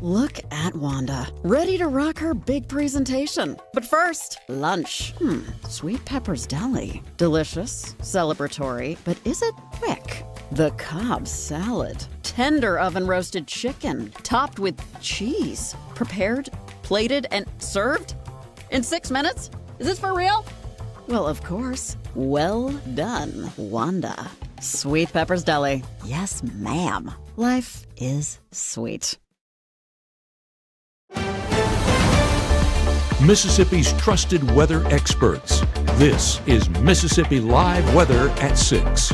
Look at Wanda, ready to rock her big presentation. But first, lunch. Sweet Pepper's Deli. Delicious, celebratory, but is it quick? The Cobb salad. Tender oven-roasted chicken, topped with cheese. Prepared, plated, and served in 6 minutes? Is this for real? Well, of course. Well done, Wanda. Sweet Pepper's Deli. Yes, ma'am. Life is sweet. Mississippi's trusted weather experts. This is Mississippi Live Weather at 6.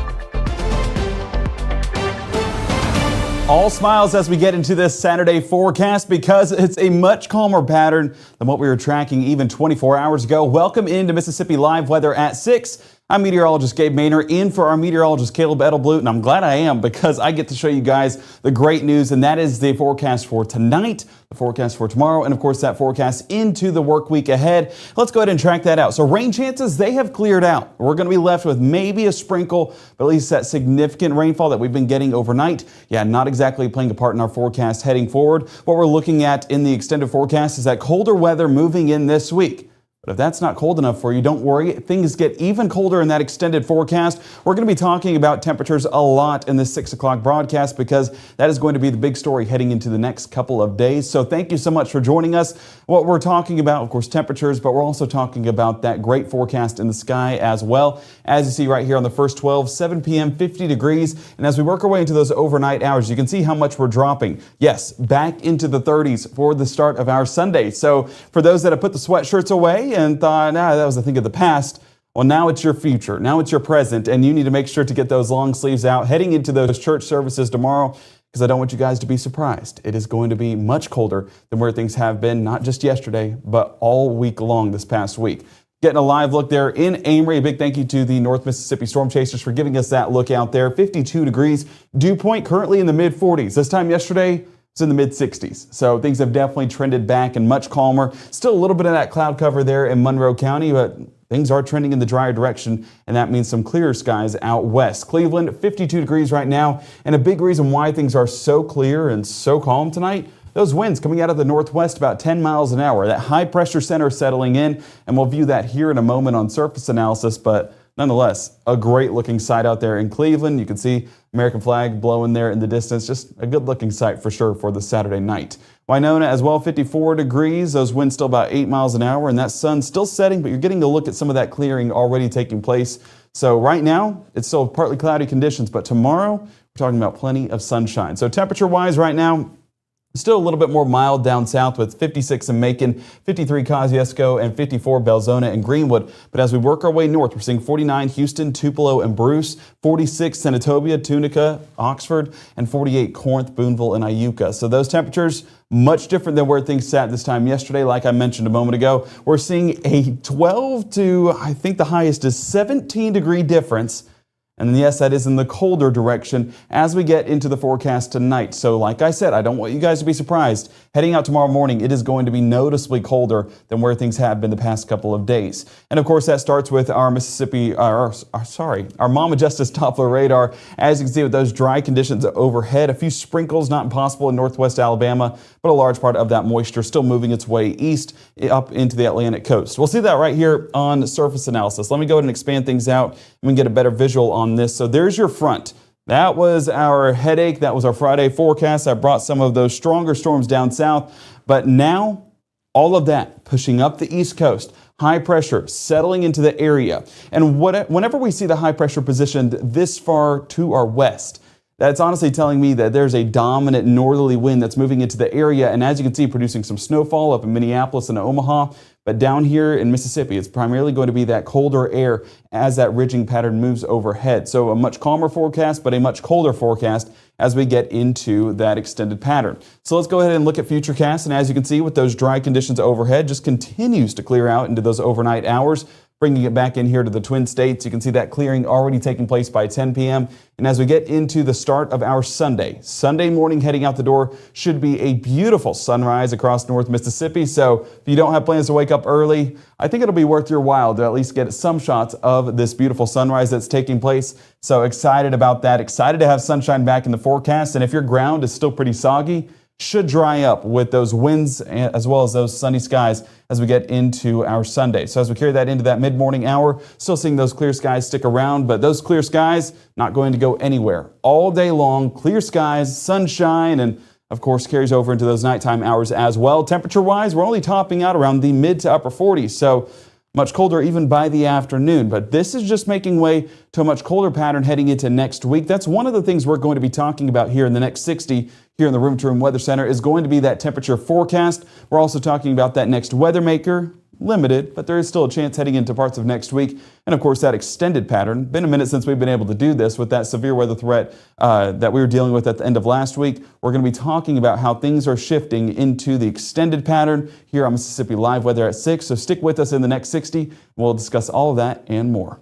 All smiles as we get into this Saturday forecast because it's a much calmer pattern than what we were tracking even 24 hours ago. Welcome into Mississippi Live Weather at 6. I'm meteorologist Gabe Maynor, in for our meteorologist Caleb Edelblut, and I'm glad I am because I get to show you guys the great news, and that is the forecast for tonight, the forecast for tomorrow, and of course that forecast into the work week ahead. Let's go ahead and track that out. So rain chances, they have cleared out. We're going to be left with maybe a sprinkle, but at least that significant rainfall that we've been getting overnight, not exactly playing a part in our forecast heading forward. What we're looking at in the extended forecast is that colder weather moving in this week. But if that's not cold enough for you, don't worry. Things get even colder in that extended forecast. We're going to be talking about temperatures a lot in this 6 o'clock broadcast because that is going to be the big story heading into the next couple of days. So thank you so much for joining us. What we're talking about, of course, temperatures, but we're also talking about that great forecast in the sky as well. As you see right here on the first 12, 7 p.m., 50 degrees. And as we work our way into those overnight hours, you can see how much we're dropping. Yes, back into the 30s for the start of our Sunday. So for those that have put the sweatshirts away and thought, that was a thing of the past. Well, now it's your future. Now it's your present, and you need to make sure to get those long sleeves out heading into those church services tomorrow because I don't want you guys to be surprised. It is going to be much colder than where things have been, not just yesterday, but all week long this past week. Getting a live look there in Amory. A big thank you to the North Mississippi Storm Chasers for giving us that look out there. 52 degrees. Dew point currently in the mid-40s. This time yesterday, it's in the mid-60s. So things have definitely trended back and much calmer. Still a little bit of that cloud cover there in Monroe County, but things are trending in the drier direction, and that means some clearer skies out west. Cleveland, 52 degrees right now, and a big reason why things are so clear and so calm tonight, those winds coming out of the northwest about 10 miles an hour. That high pressure center settling in, and we'll view that here in a moment on surface analysis, but nonetheless, a great looking sight out there in Cleveland. You can see American flag blowing there in the distance. Just a good looking sight for sure for the Saturday night. Winona as well, 54 degrees. Those winds still about 8 miles an hour, and that sun still setting, but you're getting a look at some of that clearing already taking place. So right now, it's still partly cloudy conditions, but tomorrow, we're talking about plenty of sunshine. So temperature-wise right now, still a little bit more mild down south with 56 in Macon, 53 Kosciuszko, and 54 Belzona and Greenwood. But as we work our way north, we're seeing 49 Houston, Tupelo, and Bruce, 46 Senatobia, Tunica, Oxford, and 48 Corinth, Boonville, and Iuka. So those temperatures much different than where things sat this time yesterday. Like I mentioned a moment ago, we're seeing a 12 to, I think the highest is 17 degree difference. And yes, that is in the colder direction as we get into the forecast tonight. So like I said, I don't want you guys to be surprised. Heading out tomorrow morning, it is going to be noticeably colder than where things have been the past couple of days. And of course, that starts with our our Mama Justice Doppler radar. As you can see with those dry conditions overhead, a few sprinkles not impossible in northwest Alabama, but a large part of that moisture still moving its way east up into the Atlantic coast. We'll see that right here on surface analysis. Let me go ahead and expand things out and we can get a better visual on this. So there's your front. That was our headache. That was our Friday forecast. I brought some of those stronger storms down south. But now all of that pushing up the East Coast, high pressure settling into the area. And whenever we see the high pressure positioned this far to our west, that's honestly telling me that there's a dominant northerly wind that's moving into the area. And as you can see, producing some snowfall up in Minneapolis and Omaha. But down here in Mississippi, it's primarily going to be that colder air as that ridging pattern moves overhead. So a much calmer forecast, but a much colder forecast as we get into that extended pattern. So let's go ahead and look at futurecasts. And as you can see, with those dry conditions overhead, just continues to clear out into those overnight hours. Bringing it back in here to the Twin States, you can see that clearing already taking place by 10 p.m. And as we get into the start of our Sunday morning heading out the door should be a beautiful sunrise across North Mississippi. So if you don't have plans to wake up early, I think it'll be worth your while to at least get some shots of this beautiful sunrise that's taking place. So excited about that, excited to have sunshine back in the forecast. And if your ground is still pretty soggy, should dry up with those winds as well as those sunny skies as we get into our Sunday. So as we carry that into that mid-morning hour, still seeing those clear skies stick around, but those clear skies not going to go anywhere. All day long, clear skies, sunshine, and of course carries over into those nighttime hours as well. Temperature-wise, we're only topping out around the mid to upper 40s, so much colder even by the afternoon, but this is just making way to a much colder pattern heading into next week. That's one of the things we're going to be talking about here in the next 60 here in the Room to Room Weather Center is going to be that temperature forecast. We're also talking about that next weather maker. Limited, but there is still a chance heading into parts of next week. And of course, that extended pattern. Been a minute since we've been able to do this with that severe weather threat that we were dealing with at the end of last week. We're going to be talking about how things are shifting into the extended pattern here on Mississippi Live Weather at 6. So stick with us in the next 60. We'll discuss all of that and more.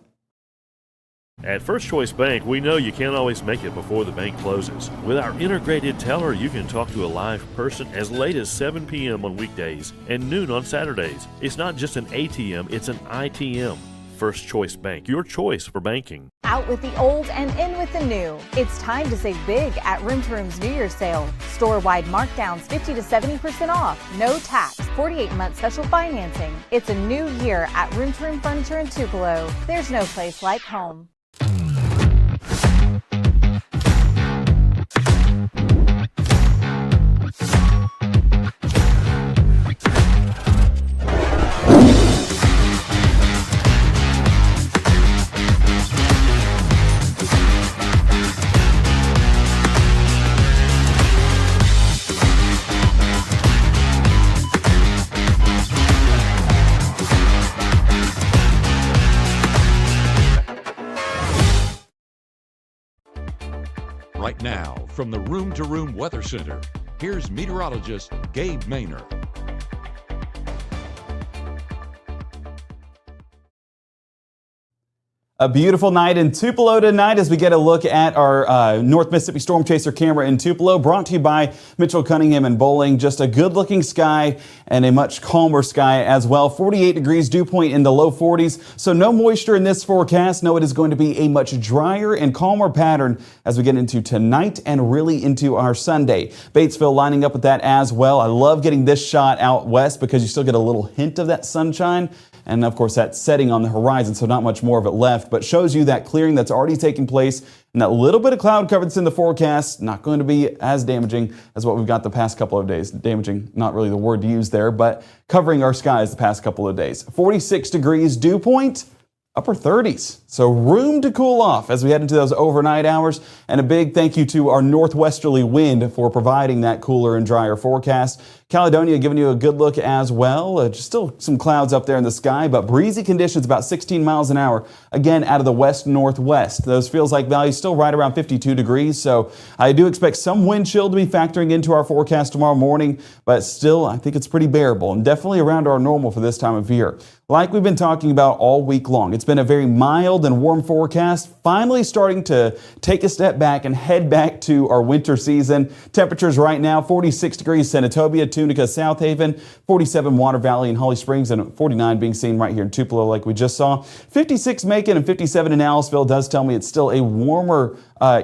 At First Choice Bank, we know you can't always make it before the bank closes. With our integrated teller, you can talk to a live person as late as 7 p.m. on weekdays and noon on Saturdays. It's not just an ATM, it's an ITM. First Choice Bank, your choice for banking. Out with the old and in with the new. It's time to save big at Room to Room's New Year's sale. Store-wide markdowns 50 to 70% off, no tax, 48-month special financing. It's a new year at Room to Room Furniture in Tupelo. There's no place like home. Right now, from the Room to Room Weather Center, here's meteorologist Gabe Maynor. A beautiful night in Tupelo tonight as we get a look at our North Mississippi Storm Chaser camera in Tupelo, brought to you by Mitchell Cunningham and Bowling. Just a good-looking sky and a much calmer sky as well. 48 degrees, dew point in the low 40s, so no moisture in this forecast. No, it is going to be a much drier and calmer pattern as we get into tonight and really into our Sunday. Batesville lining up with that as well. I love getting this shot out west because you still get a little hint of that sunshine. And of course, that setting on the horizon, so not much more of it left, but shows you that clearing that's already taking place. And that little bit of cloud cover that's in the forecast, not going to be as damaging as what we've got the past couple of days. Damaging, not really the word to use there, but covering our skies the past couple of days. 46 degrees, dew point, upper 30s. So room to cool off as we head into those overnight hours. And a big thank you to our northwesterly wind for providing that cooler and drier forecast. Caledonia giving you a good look as well. Just still some clouds up there in the sky, but breezy conditions about 16 miles an hour. Again, out of the west-northwest. Those feels like values still right around 52 degrees. So I do expect some wind chill to be factoring into our forecast tomorrow morning, but still I think it's pretty bearable and definitely around our normal for this time of year. Like we've been talking about all week long, it's been a very mild and warm forecast, finally starting to take a step back and head back to our winter season. Temperatures right now, 46 degrees Senatobia, Tunica, South Haven, 47 Water Valley and Holly Springs, and 49 being seen right here in Tupelo like we just saw. 56 Macon and 57 in Aliceville does tell me it's still a warmer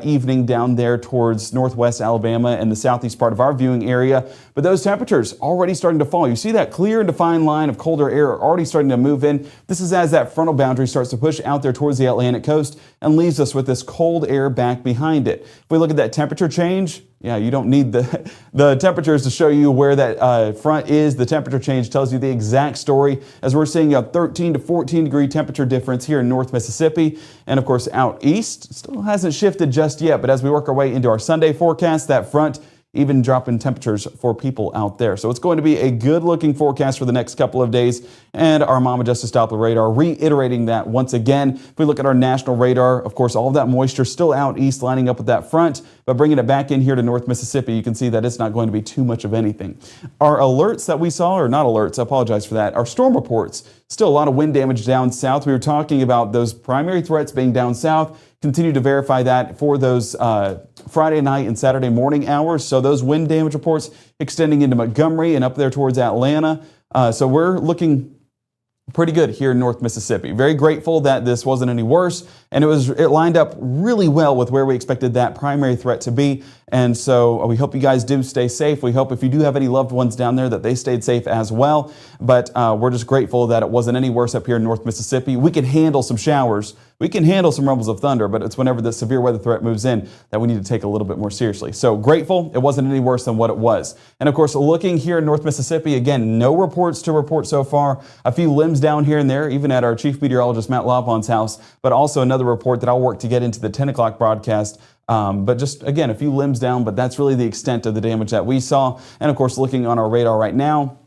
evening down there towards northwest Alabama and the southeast part of our viewing area. But those temperatures already starting to fall. You see that clear and defined line of colder air already starting to move in. This is as that frontal boundary starts to push out there towards the Atlantic coast and leaves us with this cold air back behind it. If we look at that temperature change, yeah, you don't need the temperatures to show you where that front is. The temperature change tells you the exact story as we're seeing a 13 to 14 degree temperature difference here in North Mississippi. And of course out east, still hasn't shifted just yet, but as we work our way into our Sunday forecast, that front even dropping temperatures for people out there. So it's going to be a good looking forecast for the next couple of days. And our Mama Justice Doppler radar reiterating that once again. If we look at our national radar, of course, all of that moisture still out east lining up with that front, but bringing it back in here to North Mississippi, you can see that it's not going to be too much of anything. Our alerts that we saw, or not alerts, I apologize for that, our storm reports, still a lot of wind damage down south. We were talking about those primary threats being down south. Continue to verify that for those Friday night and Saturday morning hours. So those wind damage reports extending into Montgomery and up there towards Atlanta. So we're looking pretty good here in North Mississippi. Very grateful that this wasn't any worse, and it lined up really well with where we expected that primary threat to be. And so we hope you guys do stay safe. We hope if you do have any loved ones down there that they stayed safe as well. But we're just grateful that it wasn't any worse up here in North Mississippi. We can handle some showers. We can handle some rumbles of thunder, but it's whenever the severe weather threat moves in that we need to take a little bit more seriously. So grateful it wasn't any worse than what it was. And of course, looking here in North Mississippi, again, no reports to report so far. A few limbs down here and there, even at our Chief Meteorologist Matt Lapon's house, but also another report that I'll work to get into the 10 o'clock broadcast. But just, again, a few limbs down, but that's really the extent of the damage that we saw. And of course, looking on our radar right now,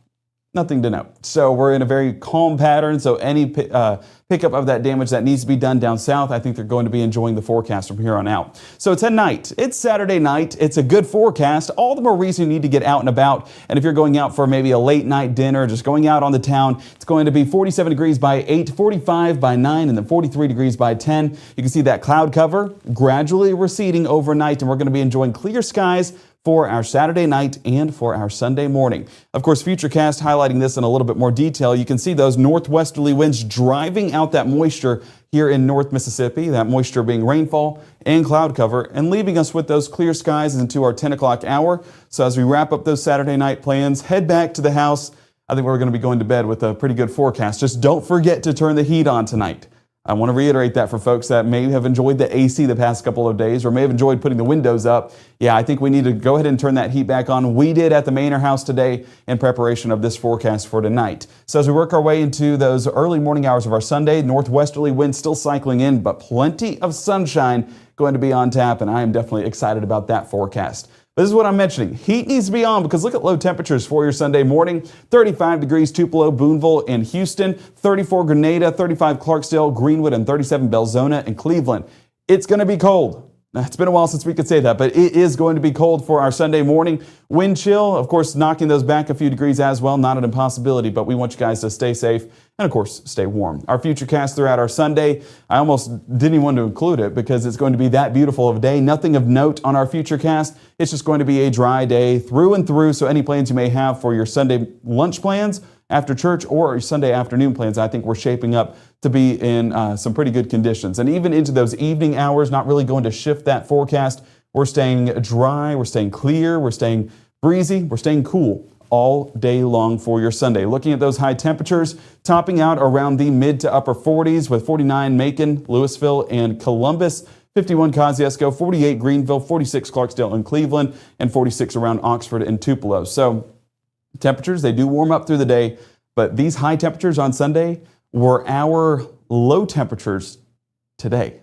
nothing to note. So we're in a very calm pattern. So any pickup of that damage that needs to be done down south, I think they're going to be enjoying the forecast from here on out. So tonight, it's Saturday night. It's a good forecast. All the more reason you need to get out and about. And if you're going out for maybe a late night dinner, just going out on the town, it's going to be 47 degrees by 8, 45 by 9, and then 43 degrees by 10. You can see that cloud cover gradually receding overnight, and we're going to be enjoying clear skies for our Saturday night and for our Sunday morning. Of course, Futurecast highlighting this in a little bit more detail. You can see those northwesterly winds driving out that moisture here in North Mississippi, that moisture being rainfall and cloud cover, and leaving us with those clear skies into our 10 o'clock hour. So as we wrap up those Saturday night plans, head back to the house. I think we're going to be going to bed with a pretty good forecast. Just don't forget to turn the heat on tonight. I want to reiterate that for folks that may have enjoyed the AC the past couple of days or may have enjoyed putting the windows up. Yeah, I think we need to go ahead and turn that heat back on. We did at the Manor House today in preparation of this forecast for tonight. So as we work our way into those early morning hours of our Sunday, northwesterly winds still cycling in, but plenty of sunshine going to be on tap, and I am definitely excited about that forecast. This is what I'm mentioning. Heat needs to be on because look at low temperatures for your Sunday morning. 35 degrees Tupelo, Boonville, and Houston. 34 Grenada, 35 Clarksdale, Greenwood, and 37 Belzona and Cleveland. It's going to be cold. It's been a while since we could say that, but it is going to be cold for our Sunday morning. Wind chill, of course, knocking those back a few degrees as well. Not an impossibility, but we want you guys to stay safe and, of course, stay warm. Our Futurecast throughout our Sunday, I almost didn't even want to include it because it's going to be that beautiful of a day. Nothing of note on our Futurecast. It's just going to be a dry day through and through. So any plans you may have for your Sunday lunch plans after church or Sunday afternoon plans, I think we're shaping up to be in some pretty good conditions. And even into those evening hours, not really going to shift that forecast. We're staying dry, we're staying clear, we're staying breezy, we're staying cool all day long for your Sunday. Looking at those high temperatures, topping out around the mid to upper 40s with 49 Macon, Louisville, and Columbus, 51 Kosciuszko, 48 Greenville, 46 Clarksdale and Cleveland, and 46 around Oxford and Tupelo. So temperatures, they do warm up through the day, but these high temperatures on Sunday were our low temperatures today.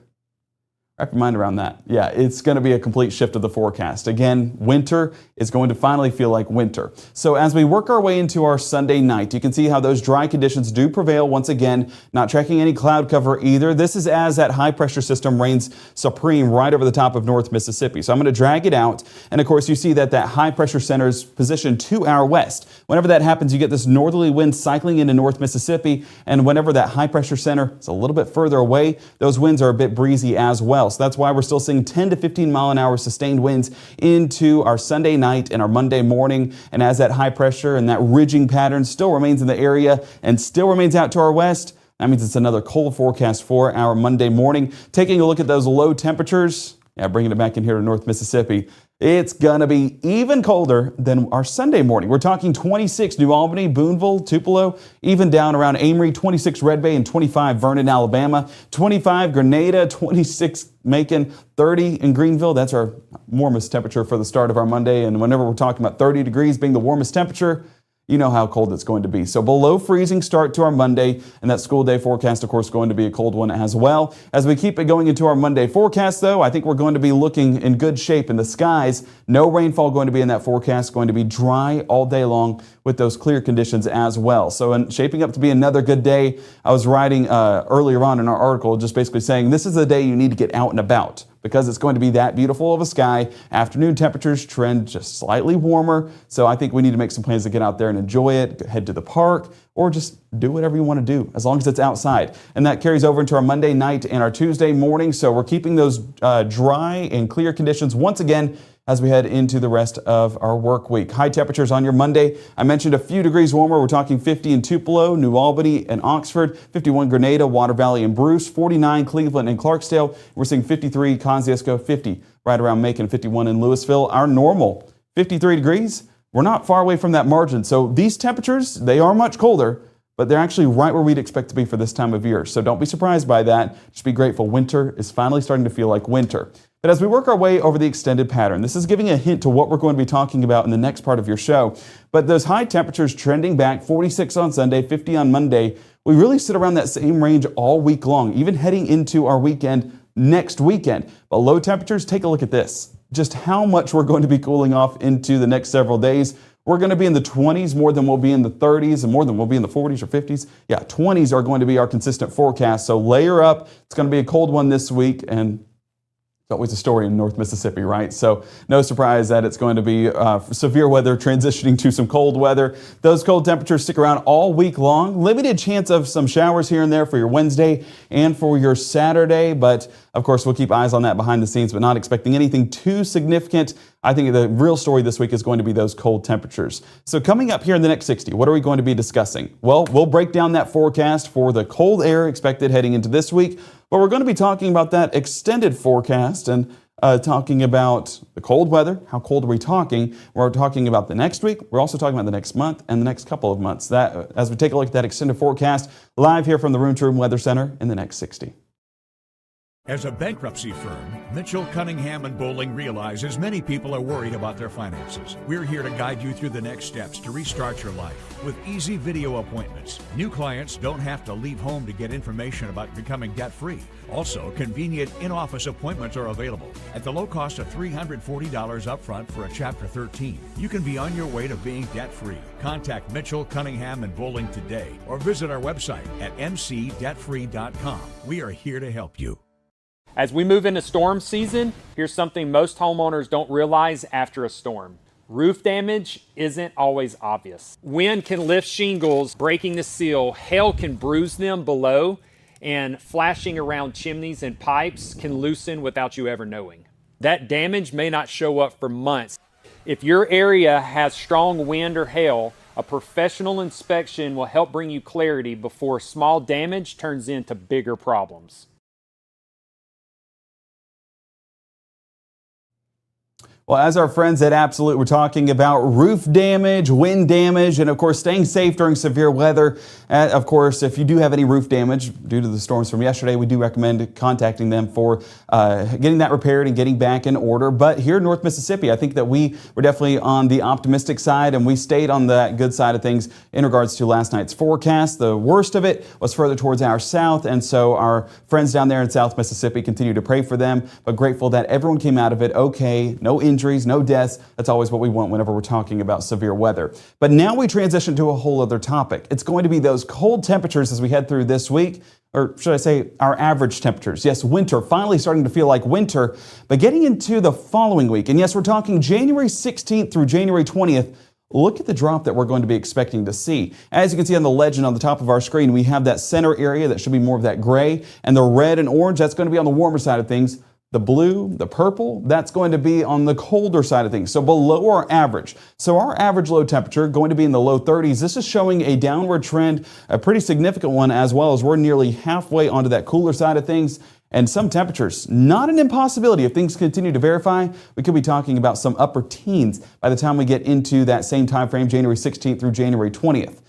Wrap your mind around that. Yeah, it's going to be a complete shift of the forecast. Again, winter is going to finally feel like winter. So as we work our way into our Sunday night, you can see how those dry conditions do prevail once again, not tracking any cloud cover either. This is as that high pressure system reigns supreme right over the top of North Mississippi. So I'm going to drag it out. And of course, you see that high pressure center is positioned to our west. Whenever that happens, you get this northerly wind cycling into North Mississippi. And whenever that high pressure center is a little bit further away, those winds are a bit breezy as well. So that's why we're still seeing 10 to 15 mile an hour sustained winds into our Sunday night and our Monday morning. And as that high pressure and that ridging pattern still remains in the area and still remains out to our west, that means it's another cold forecast for our Monday morning. Taking a look at those low temperatures, bringing it back in here to North Mississippi, it's going to be even colder than our Sunday morning. We're talking 26 New Albany, Boonville, Tupelo, even down around Amory, 26 Red Bay, and 25 Vernon, Alabama, 25 Grenada, 26 Macon, 30 in Greenville. That's our warmest temperature for the start of our Monday. And whenever we're talking about 30 degrees being the warmest temperature, you know how cold it's going to be. So below freezing start to our Monday, and that school day forecast, of course, going to be a cold one as well. As we keep it going into our Monday forecast, though, I think we're going to be looking in good shape in the skies. No rainfall going to be in that forecast, going to be dry all day long with those clear conditions as well. So shaping up to be another good day. I was writing earlier on in our article just basically saying this is the day you need to get out and about, because it's going to be that beautiful of a sky. Afternoon temperatures trend just slightly warmer. So I think we need to make some plans to get out there and enjoy it, head to the park, or just do whatever you want to do, as long as it's outside. And that carries over into our Monday night and our Tuesday morning. So we're keeping those dry and clear conditions once again as we head into the rest of our work week. High temperatures on your Monday. I mentioned a few degrees warmer. We're talking 50 in Tupelo, New Albany, and Oxford, 51 Grenada, Water Valley, and Bruce, 49 Cleveland and Clarksdale. We're seeing 53 Kosciuszko, 50 right around Macon, 51 in Louisville. Our normal 53 degrees. We're not far away from that margin. So these temperatures, they are much colder, but they're actually right where we'd expect to be for this time of year. So don't be surprised by that. Just be grateful. Winter is finally starting to feel like winter. But as we work our way over the extended pattern, this is giving a hint to what we're going to be talking about in the next part of your show. But those high temperatures trending back, 46 on Sunday, 50 on Monday, we really sit around that same range all week long, even heading into our weekend next weekend. But low temperatures, take a look at this. Just how much we're going to be cooling off into the next several days. We're going to be in the 20s more than we'll be in the 30s and more than we'll be in the 40s or 50s. Yeah, 20s are going to be our consistent forecast. So layer up. It's going to be a cold one this week, and it's always a story in North Mississippi, right? So no surprise that it's going to be severe weather transitioning to some cold weather. Those cold temperatures stick around all week long. Limited chance of some showers here and there for your Wednesday and for your Saturday. But of course, we'll keep eyes on that behind the scenes, but not expecting anything too significant. I think the real story this week is going to be those cold temperatures. So coming up here in the next 60, what are we going to be discussing? Well, we'll break down that forecast for the cold air expected heading into this week, but we're going to be talking about that extended forecast and talking about the cold weather. How cold are we talking? We're talking about the next week. We're also talking about the next month and the next couple of months. That, as we take a look at that extended forecast live here from the Room to Room Weather Center in the next 60. As a bankruptcy firm, Mitchell, Cunningham, and Bowling realizes many people are worried about their finances. We're here to guide you through the next steps to restart your life with easy video appointments. New clients don't have to leave home to get information about becoming debt-free. Also, convenient in-office appointments are available at the low cost of $340 upfront for a Chapter 13. You can be on your way to being debt-free. Contact Mitchell, Cunningham, and Bowling today or visit our website at mcdebtfree.com. We are here to help you. As we move into storm season, here's something most homeowners don't realize after a storm. Roof damage isn't always obvious. Wind can lift shingles, breaking the seal. Hail can bruise them below, and flashing around chimneys and pipes can loosen without you ever knowing. That damage may not show up for months. If your area has strong wind or hail, a professional inspection will help bring you clarity before small damage turns into bigger problems. Well, as our friends at Absolute were talking about roof damage, wind damage, and of course staying safe during severe weather. Of course, if you do have any roof damage due to the storms from yesterday, we do recommend contacting them for getting that repaired and getting back in order. But here in North Mississippi, I think that we were definitely on the optimistic side, and we stayed on that good side of things in regards to last night's forecast. The worst of it was further towards our south, and so our friends down there in South Mississippi continue to pray for them, but grateful that everyone came out of it okay, no injuries, no deaths. That's always what we want whenever we're talking about severe weather. But now we transition to a whole other topic. It's going to be those cold temperatures as we head through this week, or should I say our average temperatures. Yes, winter, finally starting to feel like winter, but getting into the following week. And yes, we're talking January 16th through January 20th. Look at the drop that we're going to be expecting to see. As you can see on the legend on the top of our screen, we have that center area that should be more of that gray, and the red and orange, that's going to be on the warmer side of things. The blue, the purple, that's going to be on the colder side of things, so below our average. So our average low temperature going to be in the low 30s. This is showing a downward trend, a pretty significant one, as well as we're nearly halfway onto that cooler side of things. And some temperatures, not an impossibility. If things continue to verify, we could be talking about some upper teens by the time we get into that same time frame, January 16th through January 20th.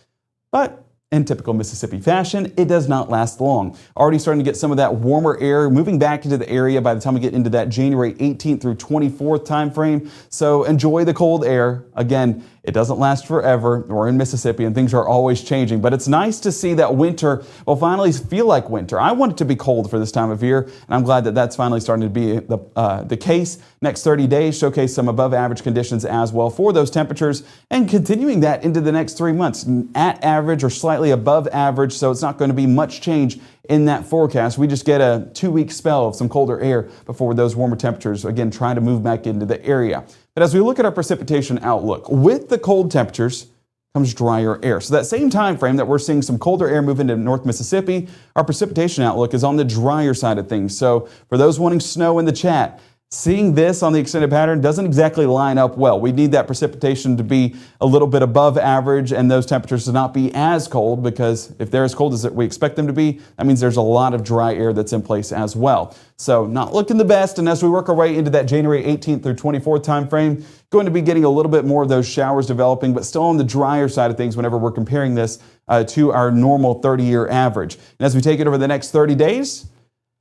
But in typical Mississippi fashion, it does not last long. Already starting to get some of that warmer air moving back into the area by the time we get into that January 18th through 24th time frame. So enjoy the cold air. Again, it doesn't last forever. We're in Mississippi and things are always changing, but it's nice to see that winter will finally feel like winter. I want it to be cold for this time of year, and I'm glad that that's finally starting to be the case. Next 30 days showcase some above average conditions as well for those temperatures, and continuing that into the next 3 months at average or slightly above average, so it's not going to be much change in that forecast. We just get a 2-week spell of some colder air before those warmer temperatures again try to move back into the area. But as we look at our precipitation outlook, with the cold temperatures comes drier air. So that same time frame that we're seeing some colder air move into North Mississippi, our precipitation outlook is on the drier side of things. So for those wanting snow in the chat, seeing this on the extended pattern doesn't exactly line up well. We need that precipitation to be a little bit above average and those temperatures to not be as cold, because if they're as cold as we expect them to be, that means there's a lot of dry air that's in place as well. So not looking the best, and as we work our way into that January 18th through 24th time frame, going to be getting a little bit more of those showers developing, but still on the drier side of things whenever we're comparing this to our normal 30-year average. And as we take it over the next 30 days,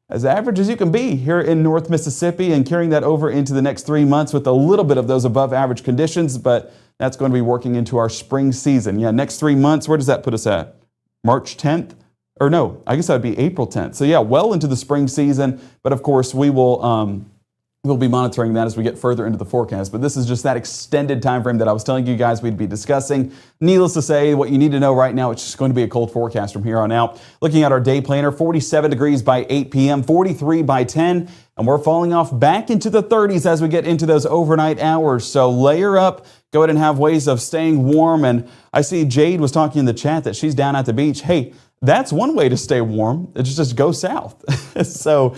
as average as you can be here in North Mississippi, and carrying that over into the next 3 months with a little bit of those above average conditions, but that's going to be working into our spring season. Yeah, next 3 months, where does that put us at? March 10th? Or no, I guess that would be April 10th. So yeah, well into the spring season, but of course we will we'll be monitoring that as we get further into the forecast. But this is just that extended time frame that I was telling you guys we'd be discussing. Needless to say, what you need to know right now, it's just going to be a cold forecast from here on out. Looking at our day planner, 47 degrees by 8 p.m., 43 by 10, and we're falling off back into the 30s as we get into those overnight hours. So layer up, go ahead and have ways of staying warm. And I see Jade was talking in the chat that she's down at the beach. Hey, that's one way to stay warm. It's just go south. So,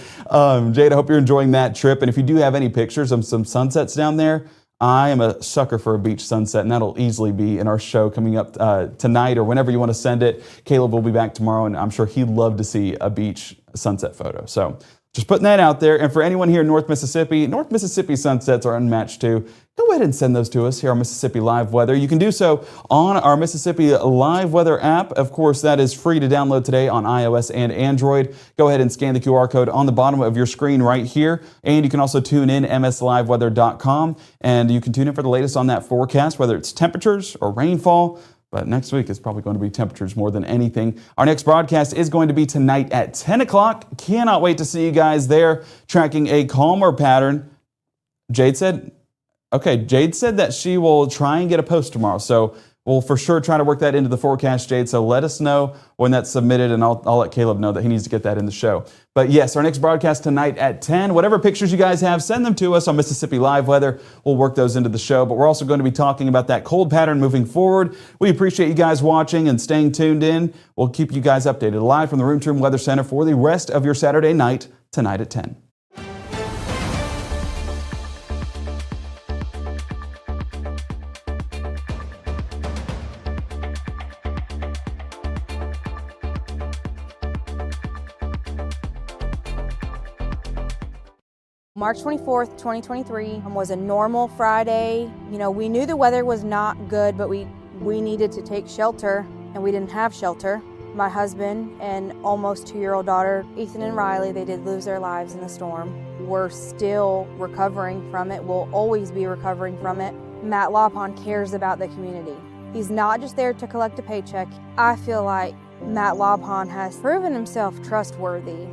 Jade, I hope you're enjoying that trip. And if you do have any pictures of some sunsets down there, I am a sucker for a beach sunset, and that'll easily be in our show coming up tonight or whenever you want to send it. Caleb will be back tomorrow, and I'm sure he'd love to see a beach sunset photo. So just putting that out there. And for anyone here in North Mississippi sunsets are unmatched too. Go ahead and send those to us here on Mississippi Live Weather. You can do so on our Mississippi Live Weather app. Of course, that is free to download today on iOS and Android. Go ahead and scan the QR code on the bottom of your screen right here. And you can also tune in msliveweather.com, and you can tune in for the latest on that forecast, whether it's temperatures or rainfall. But next week is probably going to be temperatures more than anything. Our next broadcast is going to be tonight at 10 o'clock. Cannot wait to see you guys there, tracking a calmer pattern. Jade said that she will try and get a post tomorrow. So we'll for sure try to work that into the forecast, Jade. So let us know when that's submitted, and I'll let Caleb know that he needs to get that in the show. But yes, our next broadcast tonight at 10. Whatever pictures you guys have, send them to us on Mississippi Live Weather. We'll work those into the show. But we're also going to be talking about that cold pattern moving forward. We appreciate you guys watching and staying tuned in. We'll keep you guys updated live from the Room to Room Weather Center for the rest of your Saturday night, tonight at 10. March 24th, 2023 was a normal Friday. You know, we knew the weather was not good, but we needed to take shelter, and we didn't have shelter. My husband and almost 2-year-old daughter, Ethan and Riley, they did lose their lives in the storm. We're still recovering from it. We'll always be recovering from it. Matt Lawpon cares about the community. He's not just there to collect a paycheck. I feel like Matt Lawpon has proven himself trustworthy.